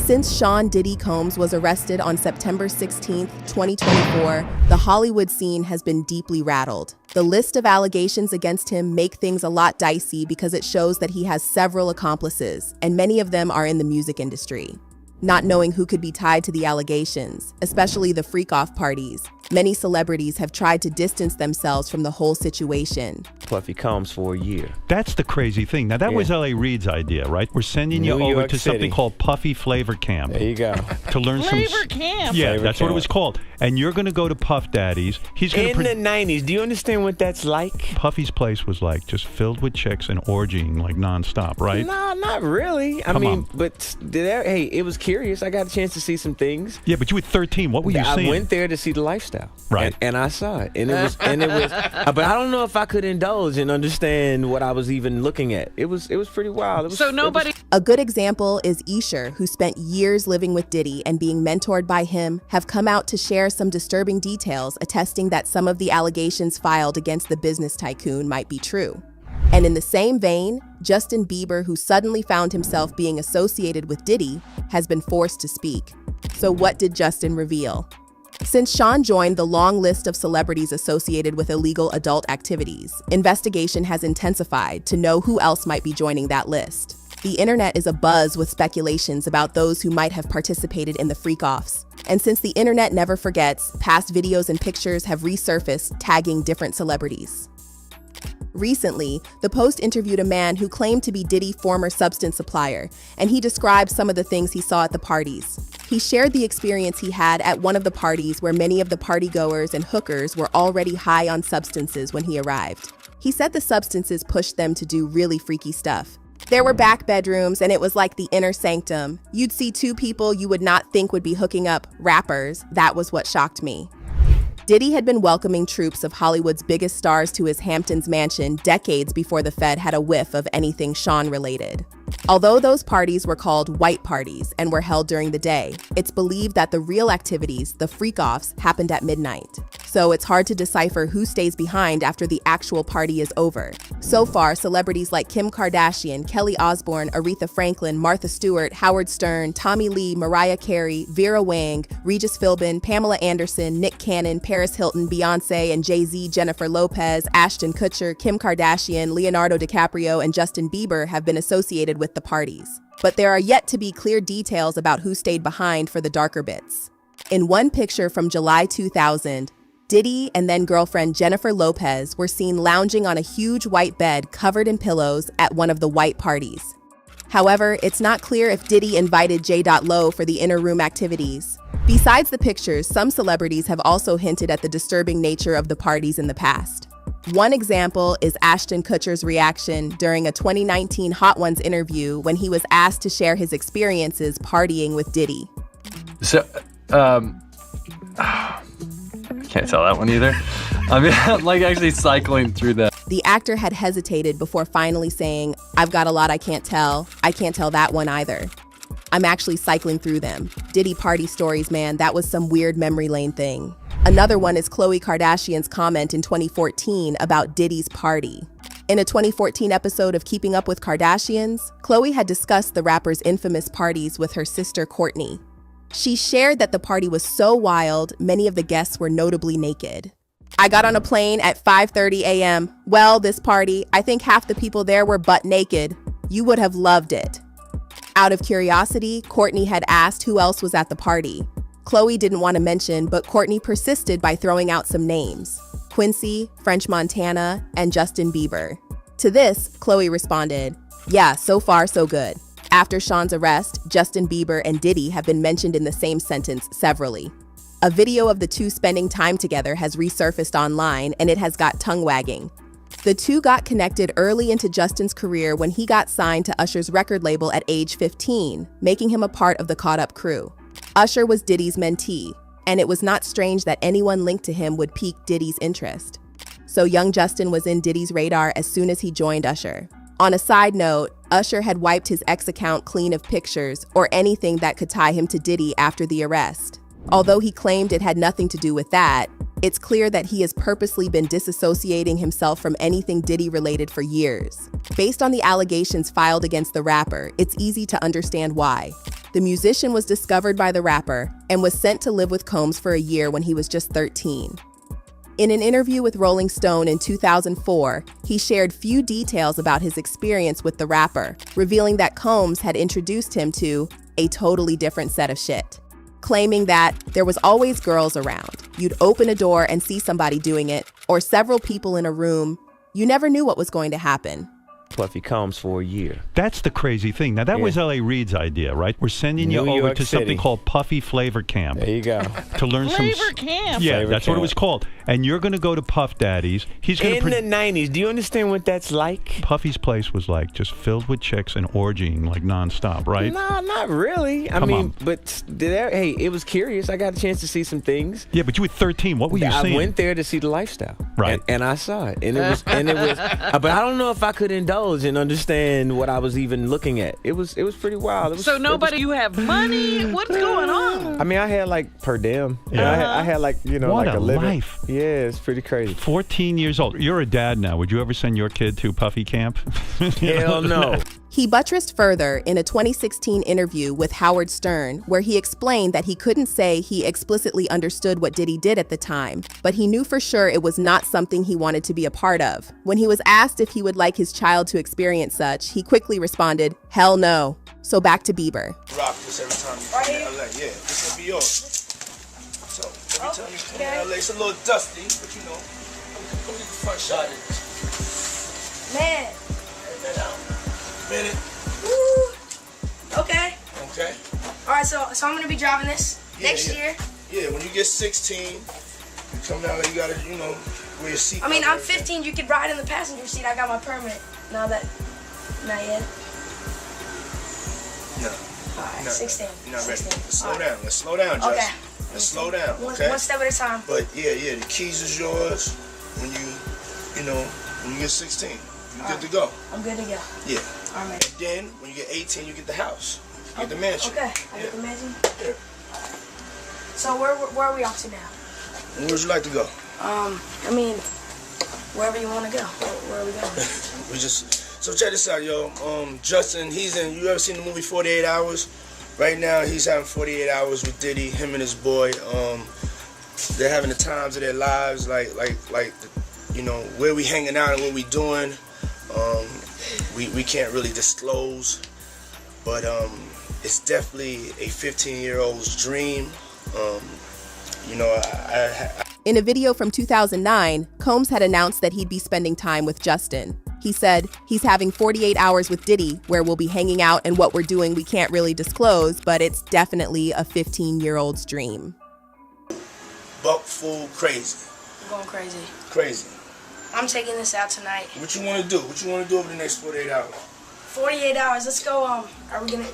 Since Sean Diddy Combs was arrested on September 16, 2024, the Hollywood scene has been deeply rattled. The list of allegations against him make things a lot dicey because it shows that he has several accomplices, and many of them are in the music industry. Not knowing who could be tied to the allegations, especially the freak-off parties, many celebrities have tried to distance themselves from the whole situation. Puffy Combs for a year. That's the crazy thing. Now, that was L.A. Reid's idea, right? We're sending you over to something called Puffy Flavor Camp. There you go. To learn Flavor Camp. Yeah, Flavor that's what it Camp. was called. And you're going to go to Puff Daddy's. He's going In the 90s, do you understand what that's like? Puffy's place was like just filled with chicks and orgying like nonstop, right? No, not really. I Come mean, on. but hey, it was curious. I got a chance to see some things. Yeah, but you were 13. What were you I seeing? went there to see the lifestyle, Right. And I saw it, and it was, but I don't know if I could indulge and understand what I was even looking at. It was pretty wild. So nobody. A good example is Esher, who spent years living with Diddy and being mentored by him, have come out to share some disturbing details attesting that some of the allegations filed against the business tycoon might be true. And in the same vein, Justin Bieber, who suddenly found himself being associated with Diddy, has been forced to speak. So what did Justin reveal? Since Sean joined the long list of celebrities associated with illegal adult activities, investigation has intensified to know who else might be joining that list. The internet is abuzz with speculations about those who might have participated in the freak-offs. And since the internet never forgets, past videos and pictures have resurfaced tagging different celebrities. Recently, the Post interviewed a man who claimed to be Diddy's former substance supplier, and he described some of the things he saw at the parties. He shared the experience he had at one of the parties where many of the partygoers and hookers were already high on substances when he arrived. He said the substances pushed them to do really freaky stuff. There were back bedrooms, and it was like the inner sanctum. You'd see two people you would not think would be hooking up, rappers. That was what shocked me. Diddy had been welcoming troops of Hollywood's biggest stars to his Hamptons mansion decades before the Fed had a whiff of anything Sean-related. Although those parties were called white parties and were held during the day, it's believed that the real activities, the freak-offs, happened at midnight. So it's hard to decipher who stays behind after the actual party is over. So far, celebrities like Kim Kardashian, Kelly Osbourne, Aretha Franklin, Martha Stewart, Howard Stern, Tommy Lee, Mariah Carey, Vera Wang, Regis Philbin, Pamela Anderson, Nick Cannon, Paris Hilton, Beyonce, and Jay-Z, Jennifer Lopez, Ashton Kutcher, Kim Kardashian, Leonardo DiCaprio, and Justin Bieber have been associated with the parties. But there are yet to be clear details about who stayed behind for the darker bits. In one picture from July 2000, Diddy and then girlfriend Jennifer Lopez were seen lounging on a huge white bed covered in pillows at one of the white parties. However, it's not clear if Diddy invited J. Lo for the inner room activities. Besides the pictures, some celebrities have also hinted at the disturbing nature of the parties in the past. One example is Ashton Kutcher's reaction during a 2019 Hot Ones interview when he was asked to share his experiences partying with Diddy. So, can't tell that one either. I mean, I'm like actually cycling through that. The actor had hesitated before finally saying, "I've got a lot I can't tell. I can't tell that one either. I'm actually cycling through them." Diddy party stories, man, that was some weird memory lane thing. Another one is Khloe Kardashian's comment in 2014 about Diddy's party. In a 2014 episode of Keeping Up with Kardashians, Khloe had discussed the rapper's infamous parties with her sister Kourtney. She shared that the party was so wild, many of the guests were notably naked. "I got on a plane at 5:30 a.m. Well, this party, I think half the people there were butt naked. You would have loved it." Out of curiosity, Kourtney had asked who else was at the party. Khloe didn't want to mention, but Kourtney persisted by throwing out some names: Quincy, French Montana, and Justin Bieber. To this, Khloe responded, "Yeah, so far so good." After Sean's arrest, Justin Bieber and Diddy have been mentioned in the same sentence severally. A video of the two spending time together has resurfaced online, and it has got tongue-wagging. The two got connected early into Justin's career when he got signed to Usher's record label at age 15, making him a part of the Caught Up crew. Usher was Diddy's mentee, and it was not strange that anyone linked to him would pique Diddy's interest. So young Justin was in Diddy's radar as soon as he joined Usher. On a side note, Usher had wiped his ex account clean of pictures or anything that could tie him to Diddy after the arrest. Although he claimed it had nothing to do with that, it's clear that he has purposely been disassociating himself from anything Diddy-related for years. Based on the allegations filed against the rapper, it's easy to understand why. the musician was discovered by the rapper and was sent to live with Combs for a year when he was just 13. In an interview with Rolling Stone in 2004, he shared few details about his experience with the rapper, revealing that Combs had introduced him to a totally different set of shit, claiming that there was always girls around. You'd open a door and see somebody doing it, or several people in a room. You never knew what was going to happen. Puffy Combs for a year. That's the crazy thing. Now, that was L.A. Reid's idea, right? We're sending you over to something called Puffy Flavor Camp. There you go. To learn Flavor Camp. Yeah, Flavor that's Camp. what it was called. And you're going to go to Puff Daddy's. He's going In the 90s, do you understand what that's like? Puffy's place was like just filled with chicks and orgying like nonstop, right? No, not really. I mean, but hey, it was curious. I got a chance to see some things. Yeah, but you were 13. What were you seeing? I went there to see the lifestyle, right? And I saw it, and it was, but I don't know if I could indulge and understand what I was even looking at. It was pretty wild. So nobody, you have money? What's going on? I mean, I had like per diem. Yeah. I had like, you know, what like a living. life. Yeah, it's pretty crazy. 14 years old. You're a dad now. Would you ever send your kid to Puffy Camp? Hell no. He buttressed further in a 2016 interview with Howard Stern, where he explained that he couldn't say he explicitly understood what Diddy did at the time, but he knew for sure it was not something he wanted to be a part of. When he was asked if he would like his child to experience such, he quickly responded, "Hell no." So back to Bieber. Rock this every time you come to LA. Yeah, this will be yours. So every time you come to LA, it's a little dusty, but you know, go get the front shot. Man. Minute. Woo. Okay. Okay. All right, so I'm gonna be driving this next year. Yeah, when you get 16, you come down there, you gotta, you know, wear your seat. I mean, I'm 15. You could ride in the passenger seat. I got my permit. Not yet. No. All right, No, 16. You're not ready. 16. Let's slow All right. down. Let's slow down, Josh. Okay. Let's slow down. Okay. One step at a time. But yeah, the keys is yours when when you get 16. You're good to go. I'm good to go. Yeah. All right. And then when you get 18, you get the house. You get the mansion. Okay. I get the mansion. Yeah. So where are we off to now? And where would you like to go? I mean, wherever you want to go. Where are we going? So check this out, yo. Justin, you ever seen the movie 48 Hours? Right now, he's having 48 hours with Diddy, him and his boy. They're having the times of their lives, like, you know, where we hanging out and what we doing. We can't really disclose, but it's definitely a 15-year-old's dream. You know, In a video from 2009, Combs had announced that he'd be spending time with Justin. He said, he's having 48 hours with Diddy, where we'll be hanging out, and what we're doing we can't really disclose, but it's definitely a 15-year-old's dream. buck full crazy. I'm going crazy. Crazy. I'm taking this out tonight. What you want to do? What you want to do over the next 48 hours? 48 hours. Let's go.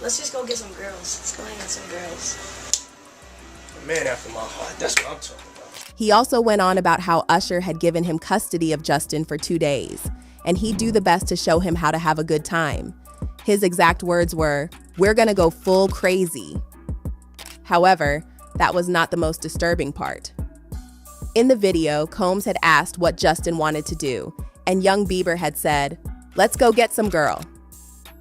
Let's just go get some girls. Let's go hang with some girls. A man after my heart. That's what I'm talking about. He also went on about how Usher had given him custody of Justin for 2 days, and he'd do the best to show him how to have a good time. His exact words were, "We're gonna go full crazy." However, that was not the most disturbing part. In the video, Combs had asked what Justin wanted to do, and young Bieber had said, "Let's go get some girl."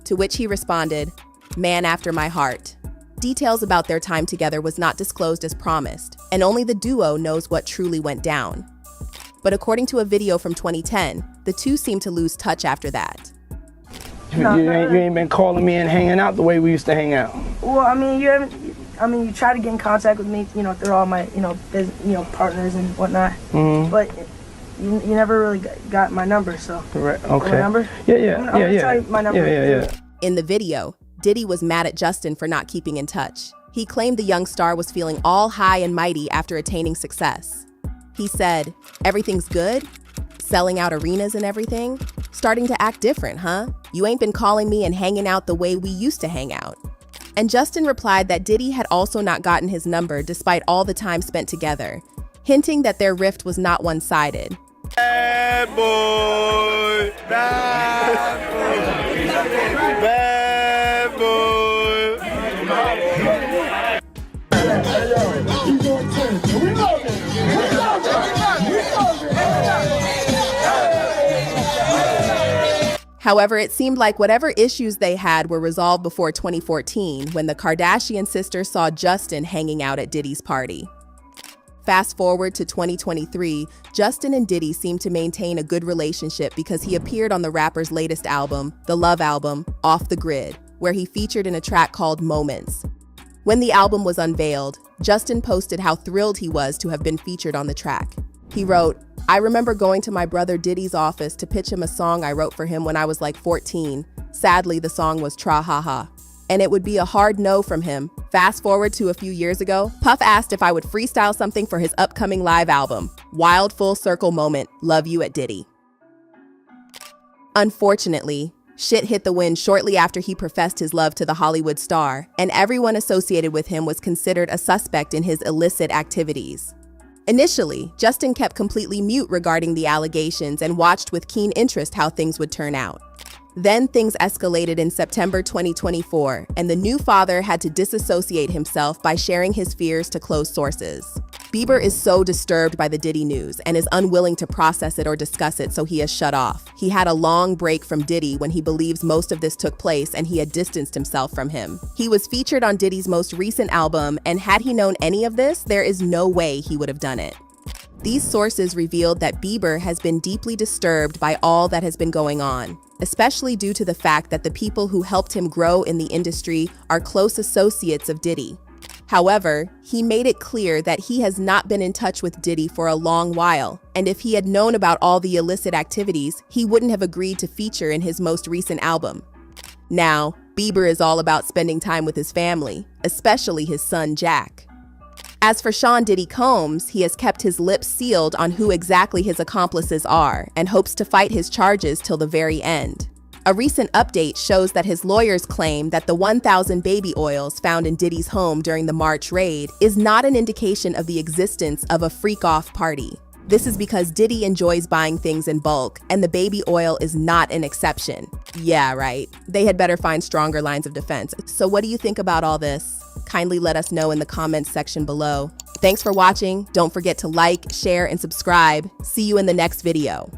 To which he responded, "Man after my heart." Details about their time together was not disclosed as promised, and only the duo knows what truly went down. But according to a video from 2010, the two seemed to lose touch after that. You ain't been calling me and hanging out the way we used to hang out. Well, I mean, you haven't. I mean, you try to get in contact with me, through all my, partners and whatnot. Mm-hmm. But you never really got my number, so. Right. Okay. My number? Yeah. I'm gonna tell you my number. Yeah. In the video, Diddy was mad at Justin for not keeping in touch. He claimed the young star was feeling all high and mighty after attaining success. He said, "Everything's good? Selling out arenas and everything? Starting to act different, huh? You ain't been calling me and hanging out the way we used to hang out." And Justin replied that Diddy had also not gotten his number despite all the time spent together, hinting that their rift was not one-sided. Bad boy, bad boy, bad boy. However, it seemed like whatever issues they had were resolved before 2014 when the Kardashian sisters saw Justin hanging out at Diddy's party. Fast forward to 2023, Justin and Diddy seem to maintain a good relationship because he appeared on the rapper's latest album, the Love album, Off the Grid, where he featured in a track called Moments. When the album was unveiled, Justin posted how thrilled he was to have been featured on the track. He wrote, "I remember going to my brother Diddy's office to pitch him a song I wrote for him when I was like 14. Sadly, the song was Tra Ha Ha. And it would be a hard no from him." Fast forward to a few years ago, Puff asked if I would freestyle something for his upcoming live album. Wild full circle moment, love you at Diddy. Unfortunately, shit hit the wind shortly after he professed his love to the Hollywood star, and everyone associated with him was considered a suspect in his illicit activities. Initially, Justin kept completely mute regarding the allegations and watched with keen interest how things would turn out. Then things escalated in September 2024, and the new father had to disassociate himself by sharing his fears to close sources. Bieber is so disturbed by the Diddy news and is unwilling to process it or discuss it, so he has shut off. He had a long break from Diddy when he believes most of this took place, and he had distanced himself from him. He was featured on Diddy's most recent album, and had he known any of this, there is no way he would have done it. These sources revealed that Bieber has been deeply disturbed by all that has been going on, especially due to the fact that the people who helped him grow in the industry are close associates of Diddy. However, he made it clear that he has not been in touch with Diddy for a long while, and if he had known about all the illicit activities, he wouldn't have agreed to feature in his most recent album. Now, Bieber is all about spending time with his family, especially his son Jack. As for Sean Diddy Combs, he has kept his lips sealed on who exactly his accomplices are and hopes to fight his charges till the very end. A recent update shows that his lawyers claim that the 1,000 baby oils found in Diddy's home during the March raid is not an indication of the existence of a freak-off party. This is because Diddy enjoys buying things in bulk, and the baby oil is not an exception. Yeah, right. They had better find stronger lines of defense. So what do you think about all this? Kindly let us know in the comments section below. Thanks for watching. Don't forget to like, share, and subscribe. See you in the next video.